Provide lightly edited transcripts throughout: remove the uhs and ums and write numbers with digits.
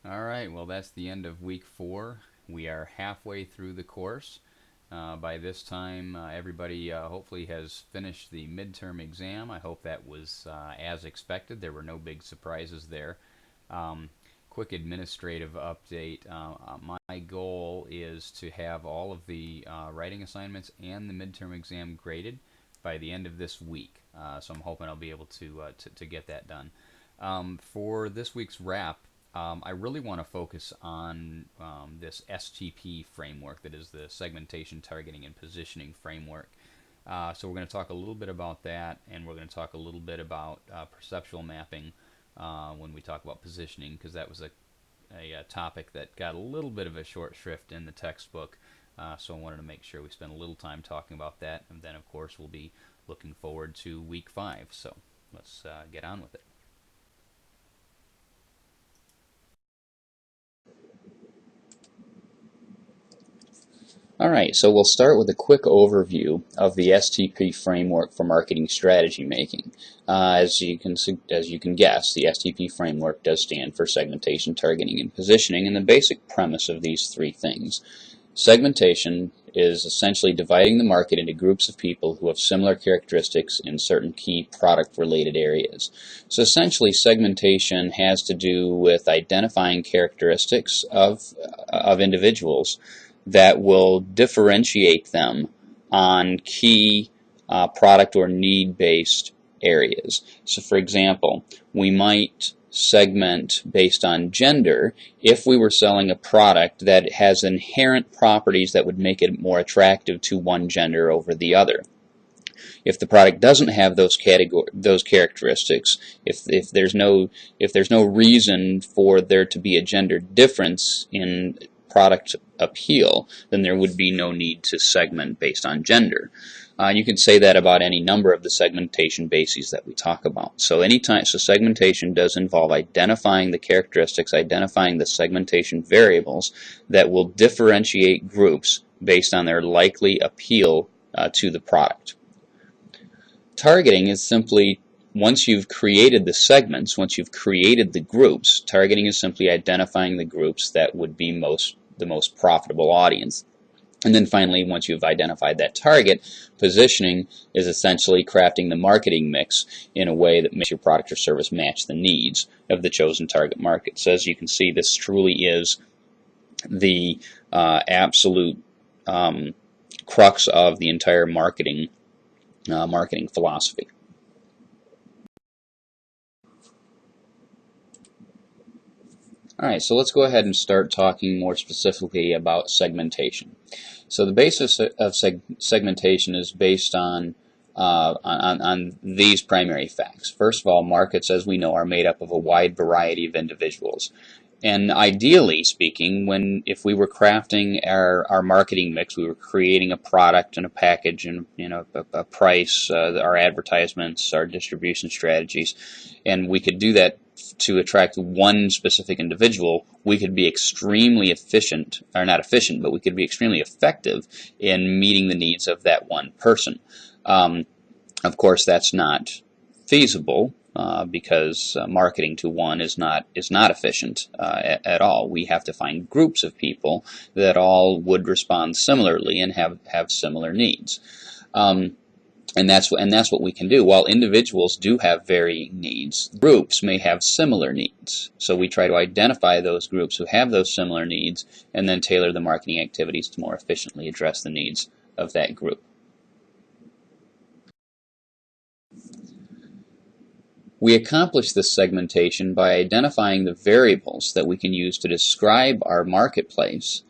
All right, well, that's the end of week 4. We are halfway through the course. By this time, everybody hopefully has finished the midterm exam. I hope that was as expected. There were no big surprises there. Um, Quick administrative update. My goal is to have all of the writing assignments and the midterm exam graded by the end of this week. So I'm hoping I'll be able to get that done. For this week's wrap, I really want to focus on this STP framework, that is the Segmentation, Targeting, and Positioning framework. So we're going to talk a little bit about that, and we're going to talk a little bit about perceptual mapping when we talk about positioning, because that was a topic that got a little bit of a short shrift in the textbook. So I wanted to make sure we spend a little time talking about that, and then of course we'll be looking forward to week 5. So let's get on with it. Alright, so we'll start with a quick overview of the STP framework for marketing strategy making. As you can guess, the STP framework does stand for segmentation, targeting, and positioning, and the basic premise of these 3 things. Segmentation is essentially dividing the market into groups of people who have similar characteristics in certain key product-related areas. So essentially, segmentation has to do with identifying characteristics of individuals that will differentiate them on key product or need-based areas. So for example, we might segment based on gender if we were selling a product that has inherent properties that would make it more attractive to one gender over the other. If the product doesn't have those characteristics, if there's no reason for there to be a gender difference in product appeal, then there would be no need to segment based on gender. You can say that about any number of the segmentation bases that we talk about. So segmentation does involve identifying the characteristics, identifying the segmentation variables that will differentiate groups based on their likely appeal to the product. Targeting is simply, once you've created the segments, once you've created the groups, targeting is simply identifying the groups that would be the most profitable audience. And then finally, once you've identified that target, positioning is essentially crafting the marketing mix in a way that makes your product or service match the needs of the chosen target market. So as you can see, this truly is the absolute crux of the entire marketing philosophy. Alright, so let's go ahead and start talking more specifically about segmentation. So the basis of segmentation is based on these primary facts. First of all, markets, as we know, are made up of a wide variety of individuals. And ideally speaking, if we were crafting our marketing mix, we were creating a product and a package and a price, our advertisements, our distribution strategies, and we could do that to attract one specific individual, we could be extremely efficient, or not efficient, but we could be extremely effective in meeting the needs of that one person. Of course, that's not feasible because marketing to one is not efficient at all. We have to find groups of people that all would respond similarly and have similar needs. And that's what we can do. While individuals do have varying needs, groups may have similar needs. So we try to identify those groups who have those similar needs and then tailor the marketing activities to more efficiently address the needs of that group. We accomplish this segmentation by identifying the variables that we can use to describe our marketplace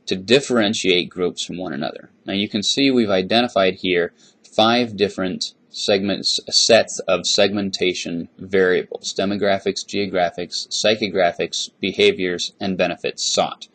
to differentiate groups from one another. Now you can see we've identified here 5 different sets of segmentation variables: demographics, geographics, psychographics, behaviors, and benefits sought.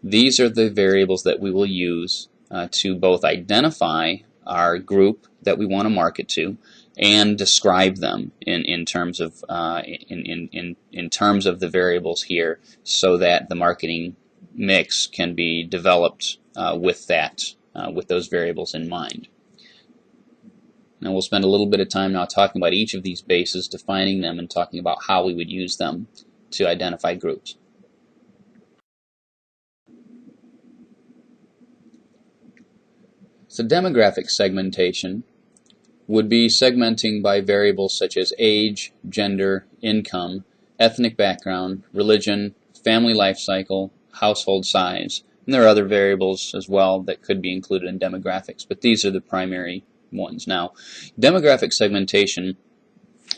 These are the variables that we will use to both identify our group that we want to market to and describe them in terms of the variables here, so that the marketing mix can be developed with those variables in mind. Now we'll spend a little bit of time now talking about each of these bases, defining them, and talking about how we would use them to identify groups. So demographic segmentation would be segmenting by variables such as age, gender, income, ethnic background, religion, family life cycle, household size, and there are other variables as well that could be included in demographics, but these are the primary ones. Now, demographic segmentation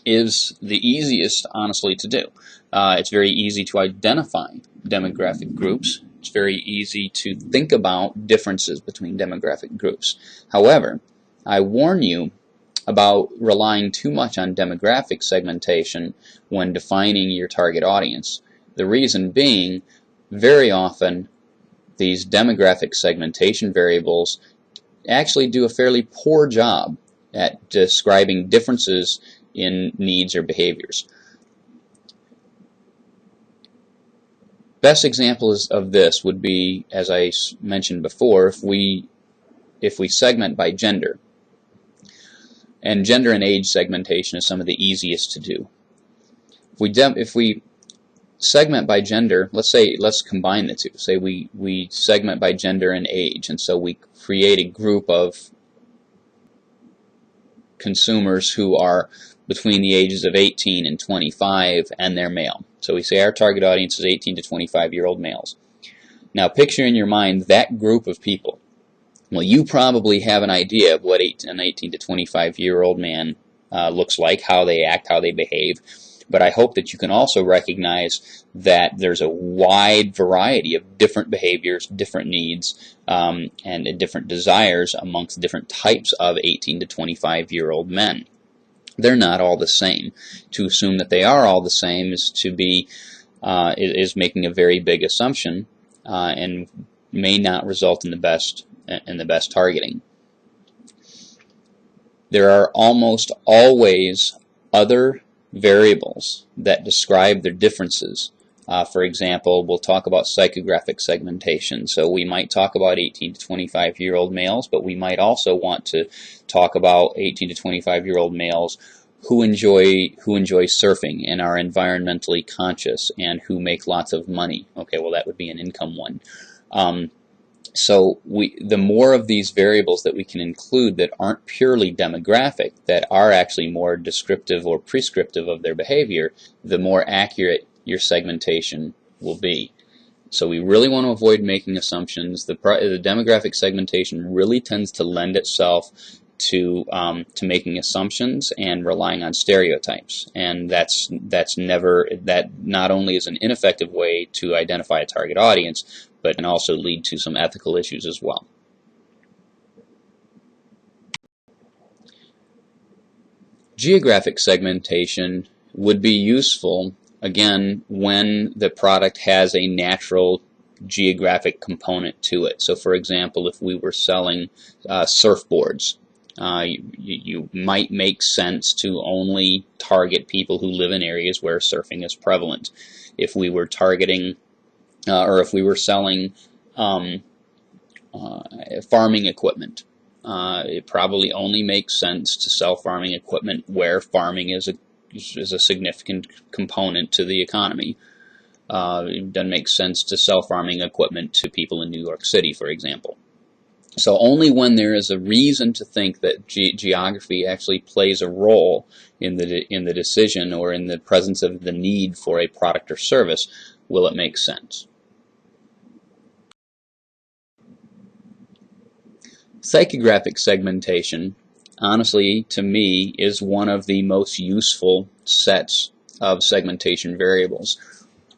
is the easiest, honestly, to do. It's very easy to identify demographic groups. It's very easy to think about differences between demographic groups. However, I warn you about relying too much on demographic segmentation when defining your target audience. The reason being, very often these demographic segmentation variables actually do a fairly poor job at describing differences in needs or behaviors. Best examples of this would be, as I mentioned before, if we segment by gender. And gender and age segmentation is some of the easiest to do. If we segment by gender, let's combine the two. Say we segment by gender and age, and so we create a group of consumers who are between the ages of 18 and 25 and they're male. So we say our target audience is 18 to 25-year-old males. Now picture in your mind that group of people. Well, you probably have an idea of what an 18 to 25-year-old man looks like, how they act, how they behave. But I hope that you can also recognize that there's a wide variety of different behaviors, different needs, and different desires amongst different types of 18 to 25-year-old men. They're not all the same. To assume that they are all the same is making a very big assumption and may not result in the best targeting. There are almost always other variables that describe their differences. For example, we'll talk about psychographic segmentation. So we might talk about 18 to 25-year-old males, but we might also want to talk about 18 to 25-year-old males who enjoy surfing and are environmentally conscious and who make lots of money. Okay, well that would be an income one. So the more of these variables that we can include that aren't purely demographic, that are actually more descriptive or prescriptive of their behavior, the more accurate your segmentation will be. So we really want to avoid making assumptions. The demographic segmentation really tends to lend itself to making assumptions and relying on stereotypes, and that not only is an ineffective way to identify a target audience, but can also lead to some ethical issues as well. Geographic segmentation would be useful, again, when the product has a natural geographic component to it. So for example, if we were selling surfboards, you might make sense to only target people who live in areas where surfing is prevalent. If we were targeting or if we were selling farming equipment, it probably only makes sense to sell farming equipment where farming is a significant component to the economy. It doesn't make sense to sell farming equipment to people in New York City, for example. So only when there is a reason to think that geography actually plays a role in the decision or in the presence of the need for a product or service will it make sense. Psychographic segmentation, honestly, to me, is one of the most useful sets of segmentation variables,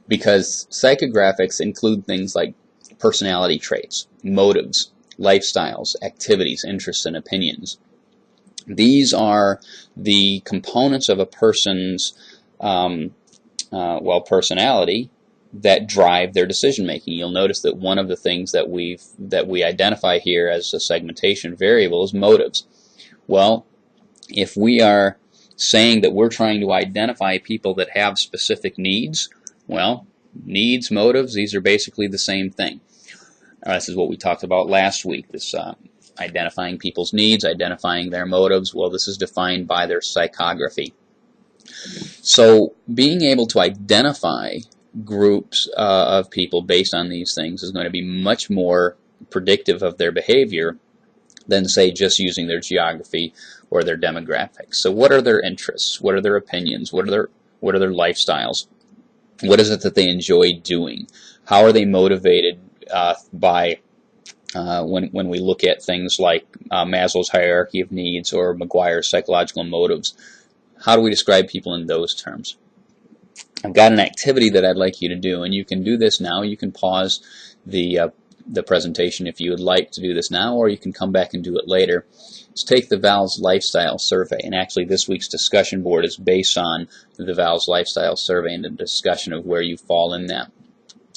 because psychographics include things like personality traits, motives, lifestyles, activities, interests, and opinions. These are the components of a person's personality that drive their decision making. You'll notice that one of the things that we identify here as a segmentation variable is motives. Well, if we are saying that we're trying to identify people that have specific needs, well, needs, motives, these are basically the same thing. This is what we talked about last week, this identifying people's needs, identifying their motives. Well, this is defined by their psychography. So being able to identify groups of people based on these things is going to be much more predictive of their behavior than, say, just using their geography or their demographics. So what are their interests? What are their opinions? What are their lifestyles? What is it that they enjoy doing? How are they motivated by when we look at things like Maslow's hierarchy of needs or McGuire's psychological motives? How do we describe people in those terms? I've got an activity that I'd like you to do, and you can do this now. You can pause the presentation if you would like to do this now, or you can come back and do it later. Let's take the VALS Lifestyle Survey, and actually this week's discussion board is based on the VALS Lifestyle Survey and a discussion of where you fall in that.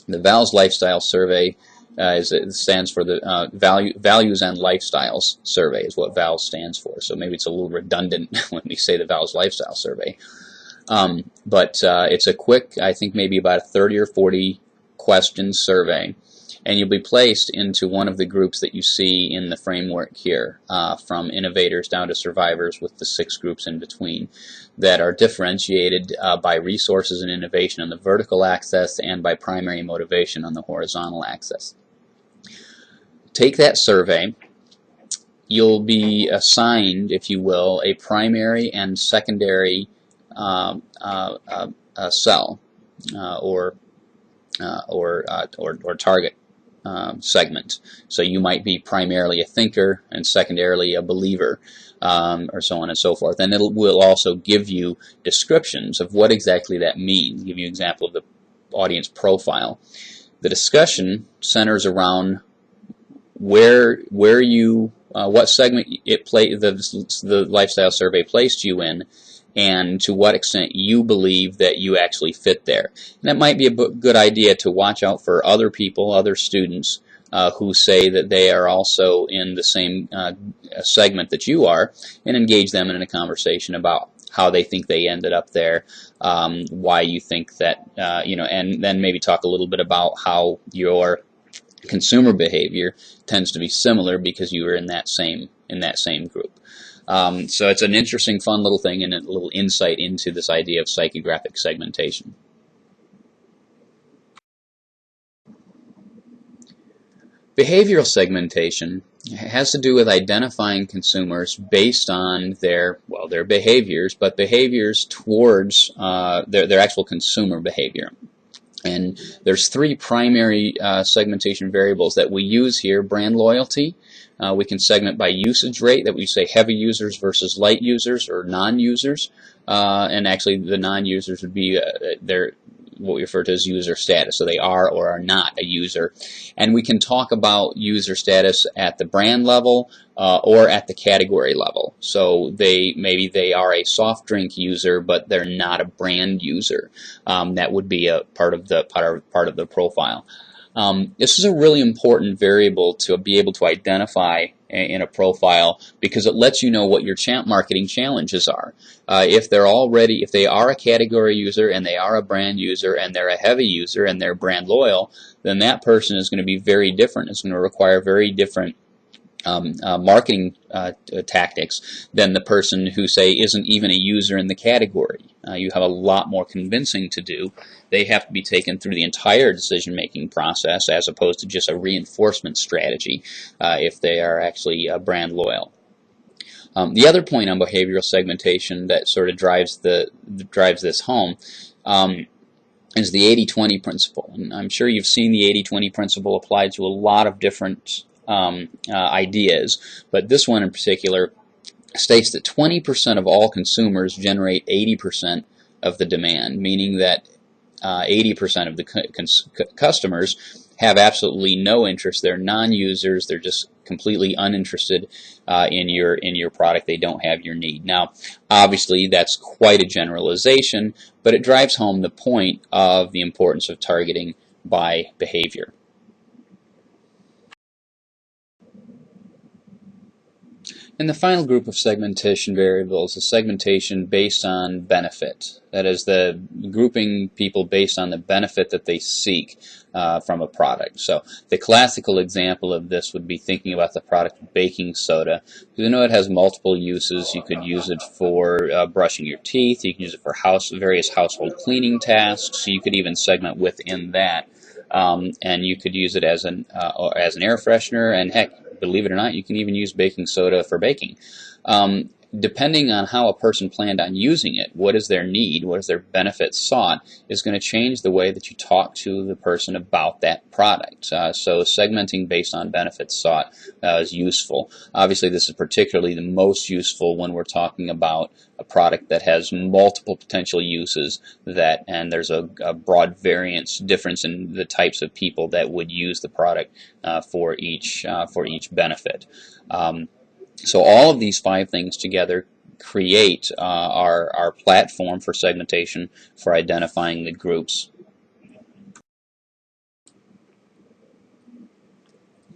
The VALS Lifestyle Survey it stands for the Values and Lifestyles Survey is what VALS stands for. So maybe it's a little redundant when we say the VALS Lifestyle Survey. But it's a quick, I think maybe about a 30 or 40 question survey, and you'll be placed into one of the groups that you see in the framework here, from innovators down to survivors, with the 6 groups in between that are differentiated by resources and innovation on the vertical axis and by primary motivation on the horizontal axis. Take that survey. You'll be assigned, if you will, a primary and secondary cell or target segment. So you might be primarily a thinker and secondarily a believer, or so on and so forth. And it will also give you descriptions of what exactly that means. Give you an example of the audience profile. The discussion centers around what segment the lifestyle survey placed you in, and to what extent you believe that you actually fit there. And that might be a good idea to watch out for other people, other students, who say that they are also in the same segment that you are, and engage them in a conversation about how they think they ended up there, why you think that, and then maybe talk a little bit about how your consumer behavior tends to be similar because you were in that same group. So it's an interesting, fun little thing and a little insight into this idea of psychographic segmentation. Behavioral segmentation has to do with identifying consumers based on their behaviors, but behaviors towards their actual consumer behavior. And there's 3 primary segmentation variables that we use here: brand loyalty. We can segment by usage rate, that we say heavy users versus light users or non-users. And actually the non-users would be what we refer to as user status. So they are or are not a user. And we can talk about user status at the brand level or at the category level. So maybe they are a soft drink user, but they're not a brand user. That would be a part of the profile. This is a really important variable to be able to identify in a profile, because it lets you know what your marketing challenges are. If they are a category user and they are a brand user and they're a heavy user and they're brand loyal, then that person is going to be very different. It's going to require very different marketing tactics than the person who, say, isn't even a user in the category. You have a lot more convincing to do. They have to be taken through the entire decision-making process as opposed to just a reinforcement strategy if they are actually brand loyal. The other point on behavioral segmentation that sort of drives this home is the 80-20 principle. And I'm sure you've seen the 80-20 principle applied to a lot of different ideas, but this one in particular states that 20% of all consumers generate 80% of the demand, meaning that 80% of the customers have absolutely no interest. They're non-users. They're just completely uninterested in your product. They don't have your need. Now, obviously, that's quite a generalization, but it drives home the point of the importance of targeting by behavior. And the final group of segmentation variables is segmentation based on benefit. That is, the grouping people based on the benefit that they seek from a product. So the classical example of this would be thinking about the product baking soda. You know it has multiple uses. You could use it for brushing your teeth. You can use it for various household cleaning tasks. You could even segment within that. And you could use it as an air freshener, and heck, believe it or not, you can even use baking soda for baking. Depending on how a person planned on using it, what is their need, what is their benefit sought, is going to change the way that you talk to the person about that product. So segmenting based on benefits sought is useful. Obviously, this is particularly the most useful when we're talking about a product that has multiple potential uses, and there's a broad difference in the types of people that would use the product for each benefit. So all of these 5 things together create our platform for segmentation for identifying the groups.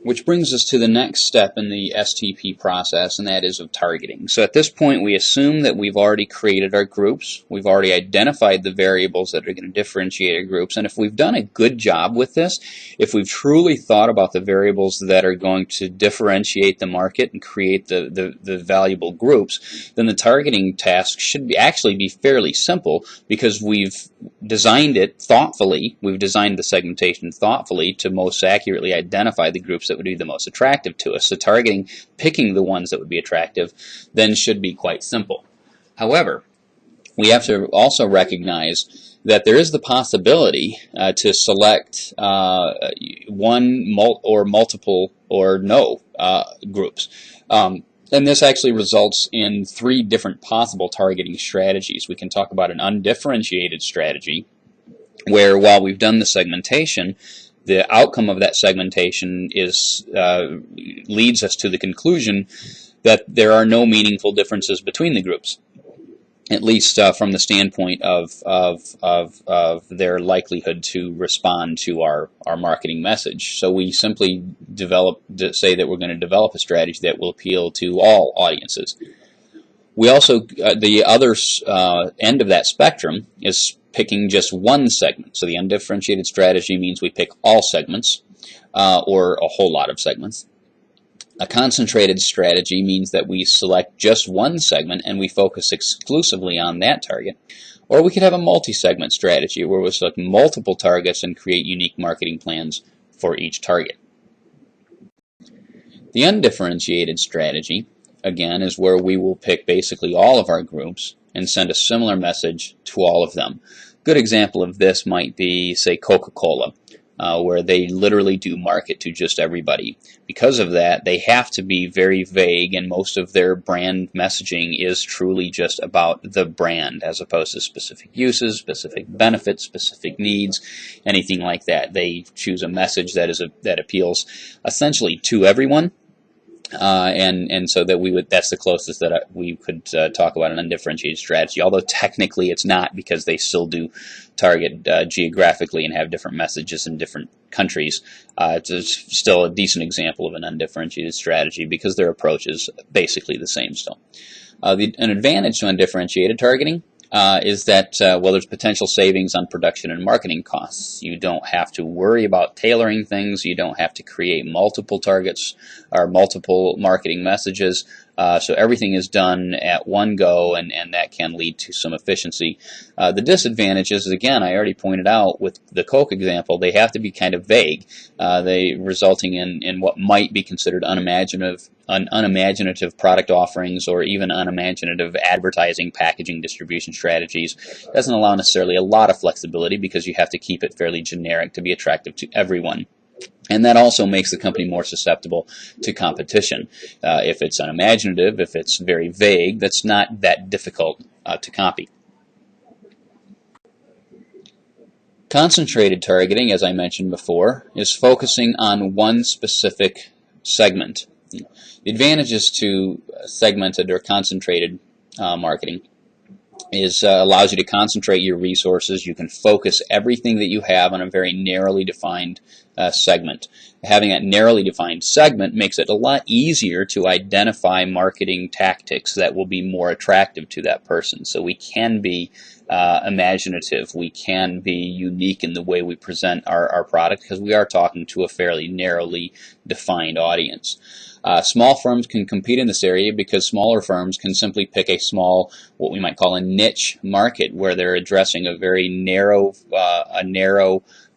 Which brings us to the next step in the STP process, and that is of targeting. So at this point, we assume that we've already created our groups, we've already identified the variables that are going to differentiate our groups, and if we've done a good job with this, if we've truly thought about the variables that are going to differentiate the market and create the valuable groups, then the targeting task should actually be fairly simple, because we've designed it thoughtfully, we've designed the segmentation thoughtfully to most accurately identify the groups that would be the most attractive to us. So targeting, picking the ones that would be attractive, then should be quite simple. However, we have to also recognize that there is the possibility to select one or multiple or no groups. And this actually results in 3 different possible targeting strategies. We can talk about an undifferentiated strategy, where while we've done the segmentation, the outcome of that segmentation leads us to the conclusion that there are no meaningful differences between the groups, at least from the standpoint of their likelihood to respond to our marketing message. So we simply say that we're going to develop a strategy that will appeal to all audiences. We also, the other end of that spectrum is picking just one segment. So the undifferentiated strategy means we pick all segments, or a whole lot of segments. A concentrated strategy means that we select just one segment and we focus exclusively on that target. Or we could have a multi-segment strategy where we select multiple targets and create unique marketing plans for each target. The undifferentiated strategy, again, is where we will pick basically all of our groups and send a similar message to all of them. Good example of this might be, say, Coca-Cola, where they literally do market to just everybody. Because of that, they have to be very vague, and most of their brand messaging is truly just about the brand, as opposed to specific uses, specific benefits, specific needs, anything like that. They choose a message that appeals essentially to everyone. And so that that's the closest that we could talk about an undifferentiated strategy, although technically it's not, because they still do target geographically and have different messages in different countries. It's still a decent example of an undifferentiated strategy because their approach is basically the same still. An advantage to undifferentiated targeting is that, well, there's potential savings on production and marketing costs. You don't have to worry about tailoring things. You don't have to create multiple targets or multiple marketing messages. So everything is done at one go, and that can lead to some efficiency. The disadvantages, again, I already pointed out with the Coke example, they have to be kind of vague, resulting in what might be considered unimaginative product offerings, or even unimaginative advertising, packaging, distribution strategies. It doesn't allow necessarily a lot of flexibility because you have to keep it fairly generic to be attractive to everyone. And that also makes the company more susceptible to competition. If it's unimaginative, if it's very vague, that's not that difficult to copy. Concentrated targeting, as I mentioned before, is focusing on one specific segment. The advantages to segmented or concentrated marketing is allows you to concentrate your resources. You can focus everything that you have on a very narrowly defined segment. Having that narrowly defined segment makes it a lot easier to identify marketing tactics that will be more attractive to that person. So we can be imaginative. We can be unique in the way we present our product, because we are talking to a fairly narrowly defined audience. Small firms can compete in this area because smaller firms can simply pick a small, what we might call a niche market, where they're addressing a very narrow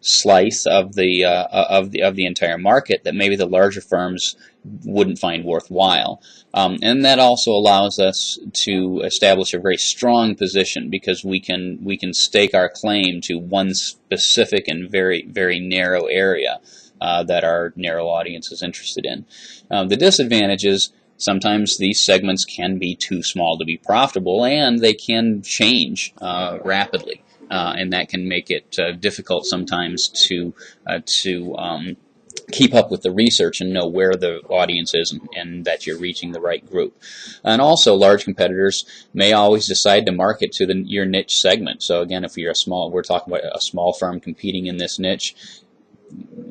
slice of the entire market that maybe the larger firms wouldn't find worthwhile. And that also allows us to establish a very strong position, because we can stake our claim to one specific and very narrow area that our narrow audience is interested in. The disadvantages: sometimes these segments can be too small to be profitable, and they can change rapidly, and that can make it difficult sometimes to keep up with the research and know where the audience is, and that you're reaching the right group. And also, large competitors may always decide to market to your niche segment. So again, if you're we're talking about a small firm competing in this niche,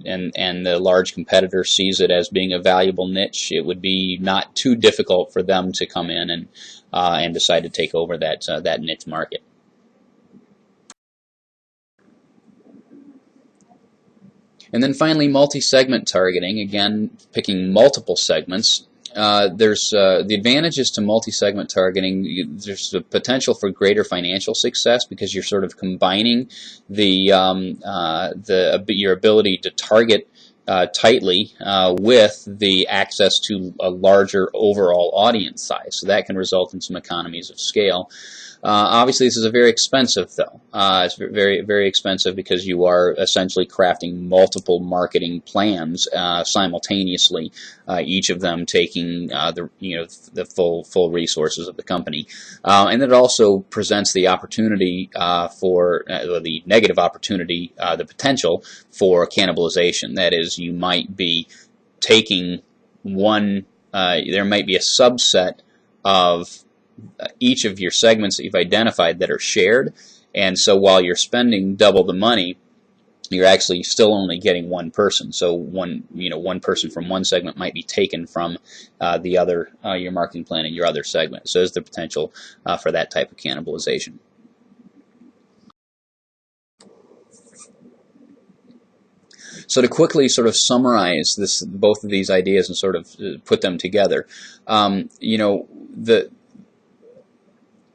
and the large competitor sees it as being a valuable niche, it would be not too difficult for them to come in and decide to take over that niche market. And then finally, multi-segment targeting, again picking multiple segments. There's the advantages to multi-segment targeting. There's the potential for greater financial success, because you're sort of combining your ability to target tightly with the access to a larger overall audience size. So that can result in some economies of scale. Obviously, this is very expensive, though. It's very expensive, because you are essentially crafting multiple marketing plans simultaneously, each of them taking the full resources of the company, and it also presents the opportunity the negative opportunity, the potential for cannibalization. That is, you might be taking there might be a subset of each of your segments that you've identified that are shared, and so while you're spending double the money, you're actually still only getting one person. So one person from one segment might be taken from the other, your marketing plan in your other segment. So there's the potential for that type of cannibalization. So to quickly sort of summarize both of these ideas and sort of put them together,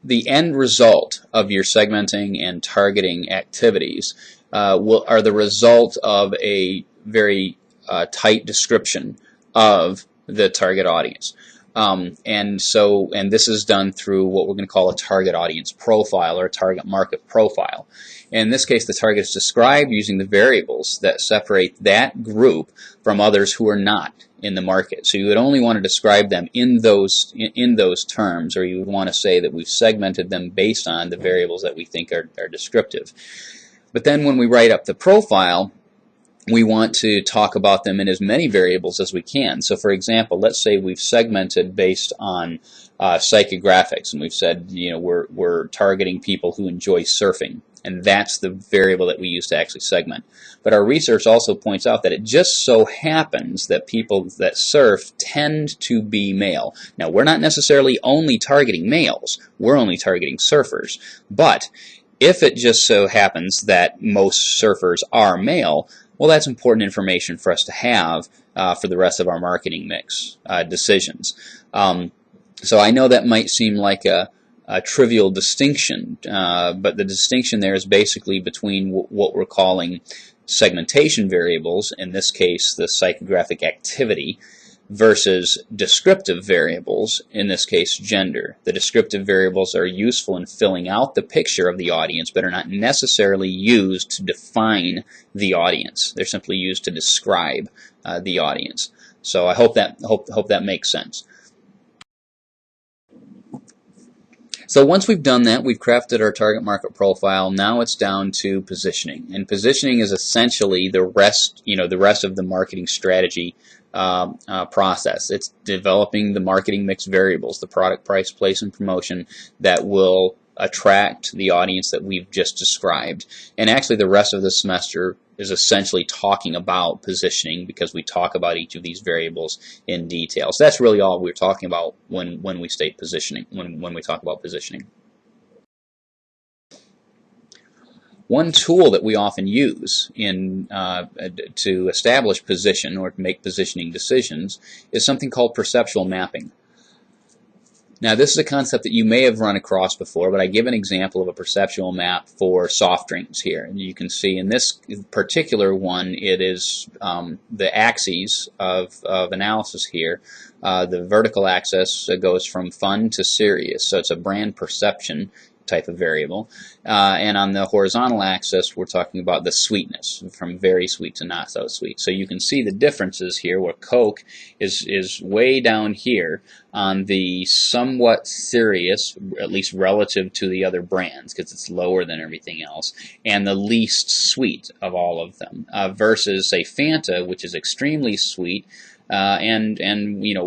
the end result of your segmenting and targeting activities are the result of a very tight description of the target audience. And this is done through what we're going to call a target audience profile, or a target market profile. In this case, the target is described using the variables that separate that group from others who are not in the market. So you would only want to describe them in those terms, or you would want to say that we've segmented them based on the variables that we think are descriptive. But then when we write up the profile, we want to talk about them in as many variables as we can. So for example, let's say we've segmented based on psychographics, and we've said, we're targeting people who enjoy surfing, and that's the variable that we use to actually segment. But our research also points out that it just so happens that people that surf tend to be male. Now, we're not necessarily only targeting males, we're only targeting surfers. But if it just so happens that most surfers are male, well, that's important information for us to have for the rest of our marketing mix decisions. So I know that might seem like a trivial distinction, but the distinction there is basically between what we're calling segmentation variables, in this case the psychographic activity, versus descriptive variables, in this case gender. The descriptive variables are useful in filling out the picture of the audience, but are not necessarily used to define the audience. They're simply used to describe the audience. So I hope that makes sense. So once we've done that, we've crafted our target market profile. Now it's down to positioning, and positioning is essentially the rest of the marketing strategy process. It's developing the marketing mix variables, the product, price, place, and promotion that will attract the audience that we've just described. And actually, the rest of the semester is essentially talking about positioning, because we talk about each of these variables in detail. So that's really all we're talking about when we state positioning, when we talk about positioning. One tool that we often use to establish position or to make positioning decisions is something called perceptual mapping. Now, this is a concept that you may have run across before, but I give an example of a perceptual map for soft drinks here. And you can see in this particular one, it is the axes of analysis here. The vertical axis goes from fun to serious, so it's a brand perception type of variable. And on the horizontal axis, we're talking about the sweetness, from very sweet to not so sweet. So you can see the differences here, where Coke is way down here on the somewhat serious, at least relative to the other brands, because it's lower than everything else, and the least sweet of all of them, versus, say, Fanta, which is extremely sweet, and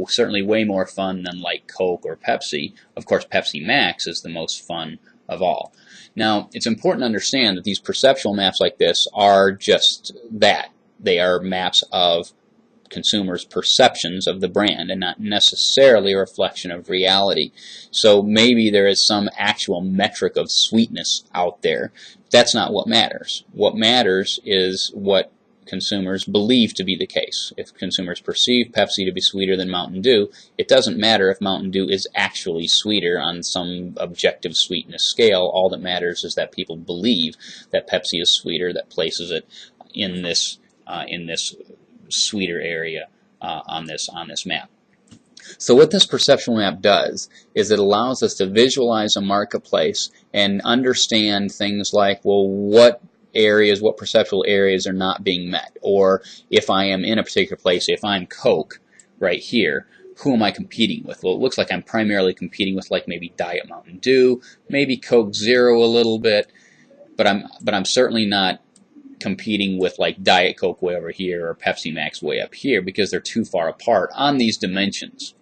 certainly way more fun than like Coke or Pepsi. Of course, Pepsi Max is the most fun of all. Now, it's important to understand that these perceptual maps like this are just that. They are maps of consumers' perceptions of the brand and not necessarily a reflection of reality. So maybe there is some actual metric of sweetness out there. That's not what matters. What matters is what consumers believe to be the case. If consumers perceive Pepsi to be sweeter than Mountain Dew, it doesn't matter if Mountain Dew is actually sweeter on some objective sweetness scale. All that matters is that people believe that Pepsi is sweeter, that places it in this sweeter area on this map. So what this perceptual map does is it allows us to visualize a marketplace and understand things like, well, what perceptual areas are not being met, or if I am in a particular place, if I'm Coke right here, who am I competing with? Well, it looks like I'm primarily competing with like maybe Diet Mountain Dew, maybe Coke Zero a little bit, but I'm certainly not competing with like Diet Coke way over here or Pepsi Max way up here, because they're too far apart on these dimensions.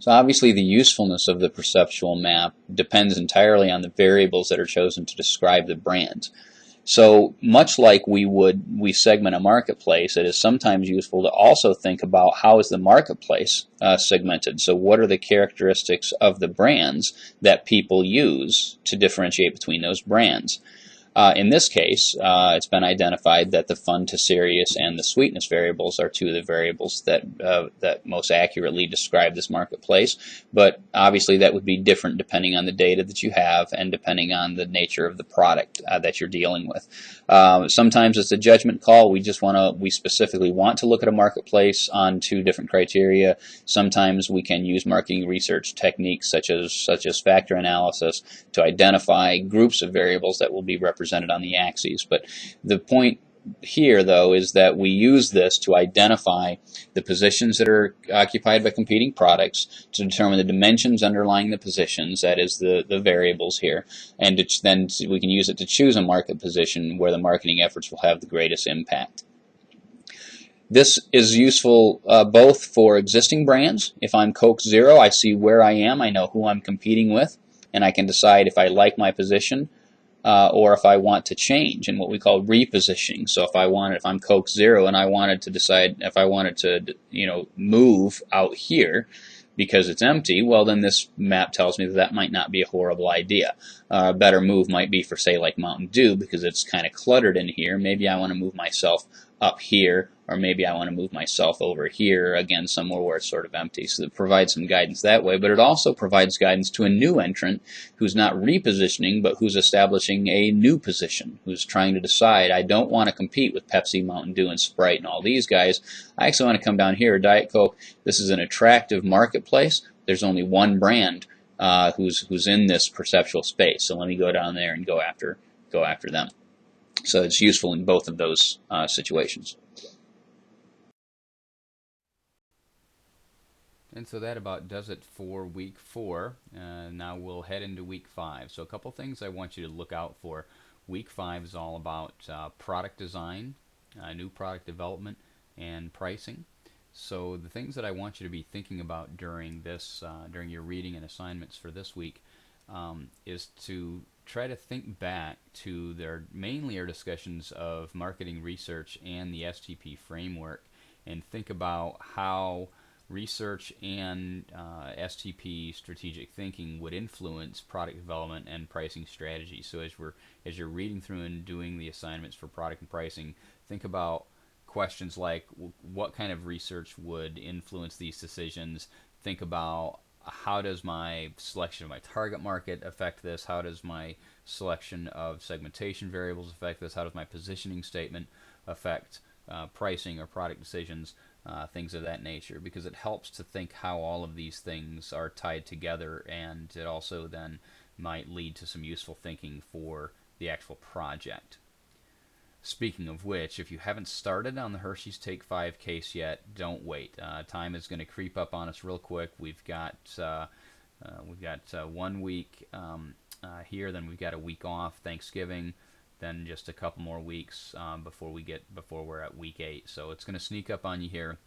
So obviously the usefulness of the perceptual map depends entirely on the variables that are chosen to describe the brand. So much like we segment a marketplace, it is sometimes useful to also think about how is the marketplace segmented. So what are the characteristics of the brands that people use to differentiate between those brands? In this case, it's been identified that the fun to serious and the sweetness variables are two of the variables that most accurately describe this marketplace. But obviously that would be different depending on the data that you have and depending on the nature of the product that you're dealing with. Sometimes it's a judgment call. We specifically want to look at a marketplace on two different criteria. Sometimes we can use marketing research techniques such as factor analysis to identify groups of variables that will be represented on the axes. But the point here, though, is that we use this to identify the positions that are occupied by competing products, to determine the dimensions underlying the positions, that is the variables here, and then we can use it to choose a market position where the marketing efforts will have the greatest impact. This is useful both for existing brands. If I'm Coke Zero, I see where I am, I know who I'm competing with, and I can decide if I like my position or if I want to change, in what we call repositioning. So if I'm Coke Zero and I wanted to decide if I wanted to move out here because it's empty, well, then this map tells me that might not be a horrible idea. A better move might be for, say, like Mountain Dew, because it's kind of cluttered in here. Maybe I want to move myself up here, or maybe I want to move myself over here, again, somewhere where it's sort of empty. So it provides some guidance that way, but it also provides guidance to a new entrant who's not repositioning, but who's establishing a new position, who's trying to decide, I don't want to compete with Pepsi, Mountain Dew, and Sprite and all these guys. I actually want to come down here, Diet Coke. This is an attractive marketplace. There's only one brand who's in this perceptual space, so let me go down there and go after them. So it's useful in both of those situations. And so that about does it for week 4. Now we'll head into week 5. So a couple things I want you to look out for. Week 5 is all about product design, new product development, and pricing. So the things that I want you to be thinking about during your reading and assignments for this week is to try to think back to mainly our discussions of marketing research and the STP framework, and think about how research and STP strategic thinking would influence product development and pricing strategy. So as you're reading through and doing the assignments for product and pricing, think about questions like what kind of research would influence these decisions. Think about how does my selection of my target market affect this? How does my selection of segmentation variables affect this? How does my positioning statement affect pricing or product decisions? Things of that nature, because it helps to think how all of these things are tied together, and it also then might lead to some useful thinking for the actual project. Speaking of which, if you haven't started on the Hershey's Take 5 case yet, don't wait. Time is going to creep up on us real quick. We've got 1 week here, then we've got a week off, Thanksgiving, then just a couple more weeks before we're at week 8. So it's going to sneak up on you here.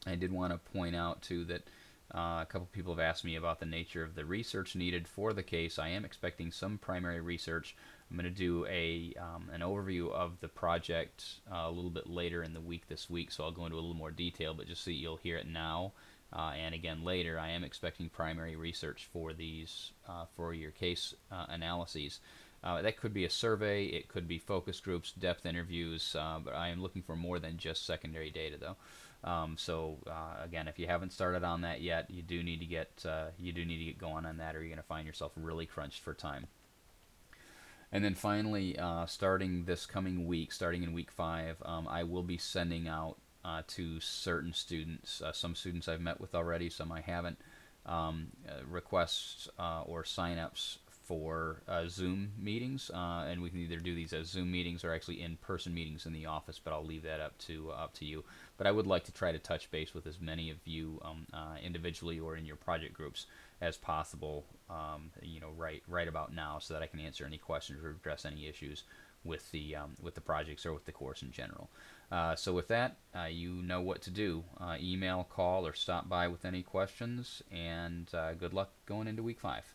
I did want to point out too that a couple people have asked me about the nature of the research needed for the case. I am expecting some primary research. I'm going to do an overview of the project a little bit later in the week this week, so I'll go into a little more detail, but just so you'll hear it now and again later. I am expecting primary research for these for your case analyses. That could be a survey, it could be focus groups, depth interviews, but I am looking for more than just secondary data though. Again, if you haven't started on that yet, you do need to get going on that, or you're going to find yourself really crunched for time. And then finally, starting this coming week, starting in week 5, I will be sending out to certain students, some students I've met with already, some I haven't, requests or sign-ups for Zoom meetings, and we can either do these as Zoom meetings or actually in-person meetings in the office, but I'll leave that up to you. But I would like to try to touch base with as many of you individually or in your project groups as possible, right about now, so that I can answer any questions or address any issues with the projects or with the course in general. So with that, you know what to do. Email, call, or stop by with any questions, and good luck going into week 5.